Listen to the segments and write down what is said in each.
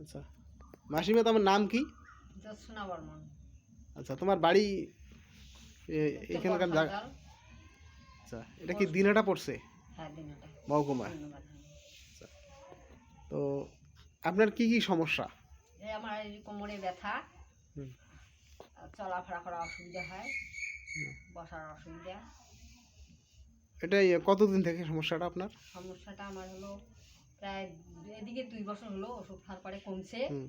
আচ্ছা মাসিমা, তোমার নাম কি? জ্যোৎস্না বর্মন। আচ্ছা, তোমার বাড়ি এখানকার জায়গা? আচ্ছা, এটা কি দিনহাটা পড়ছে? হ্যাঁ, দিনহাটা মহকুমা। ধন্যবাদ। আচ্ছা, তো আপনার কি কি সমস্যা? এই আমার এই কোমরে ব্যথা, হুম। চলাফেরা করা অসুবিধা হয়, বসার অসুবিধা। এটাই কতদিন থেকে সমস্যাটা আপনার? সমস্যাটা আমার হলো প্রায় এদিকে 2 বছর হলো। ওষুধ খাওয়ার পরে কমছে। হুম।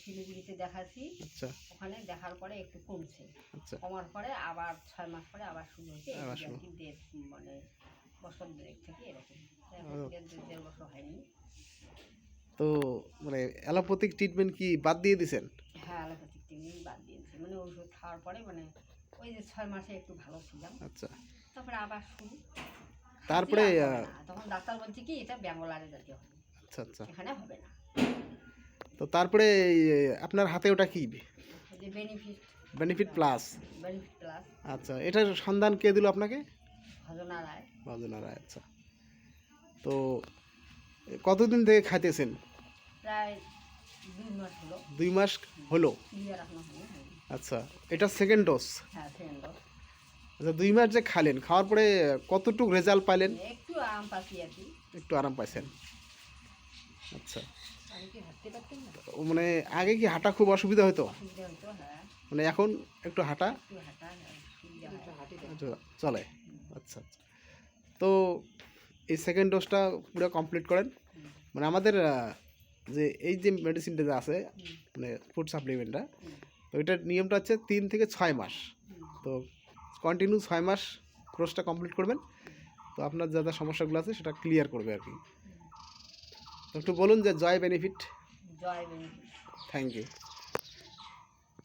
শিলিগুড়িতে দেখাচ্ছি, আচ্ছা ওখানে দেখার পরে একটু কমছে। আচ্ছা, কমার পরে আবার 6 মাস পরে আবার শুরু হয়েছে। আবার এদিকে শুরু। আর কি মানে বছর দেড়েক থেকে এরকম। এখন ও। থেকে 2-1.5 বছর হয়নি। তো মানে অ্যালোপ্যাথিক ট্রিটমেন্ট কি বাদ দিয়ে দিছেন? হ্যাঁ, অ্যালোপ্যাথিক ট্রিটমেন্ট বাদ দিয়েছি। মানে ওষুধ খাওয়ার পরে মানে ওই যে 6 মাসে একটু ভালো ছিলাম, আচ্ছা, তারপরে আবার শুরু। তারপরে হাঁচি আর হবে না। তখন ডাক্তার বলছে কি এটা ব্যাঙ্গলারে জাতীয় হবে, আচ্ছা আচ্ছা, এখানে হবে না। তো তারপরে আপনার হাতে ওটা কি? এই যে benefit, benefit plus. Benefit plus. আচ্ছা, এটার সন্ধান কে দিল আপনাকে? ভজনা রায়। বাজনা রায়। আচ্ছা, তো কতদিন থেকে খাইতেছেন? প্রায় 2 মাস হলো। 2 মাস হলো। ক্লিয়ার এখনো হয়নি। আচ্ছা, এটা সেকেন্ড ডোজ। হ্যাঁ, সেকেন্ড ডোজ। আচ্ছা, 2 মাস যে খালেন, খাওয়ার পরে কতটুকু রেজাল্ট পাইলেন? একটু আরাম পাচ্ছি আর কি। একটু আরাম পাইছেন। আচ্ছা, আমি কি হাঁটতে পারতাম না, মানে আগে কি হাঁটা খুব অসুবিধা হতো? অসুবিধা হতো। হ্যাঁ, মানে এখন একটু হাঁটা একটু হাঁটা সুবিধা হয়। আচ্ছা, চলে। আচ্ছা আচ্ছা, তো এই সেকেন্ড ডোজটা পুরো কমপ্লিট করেন। মানে আমাদের যে এই যে মেডিসিনটা যে আছে, মানে ফুড সাপ্লিমেন্টটা, তো এটার নিয়মটা হচ্ছে 3 থেকে 6 মাস। তো কন্টিনিউ 6 মাস কোর্সটা কমপ্লিট করবেন, তো আপনার যা যা সমস্যাগুলো আছে সেটা ক্লিয়ার করবে আর কি। তো একটু বলুন যে জয় বেনিফিট। জয় বেনিফিট। Thank you.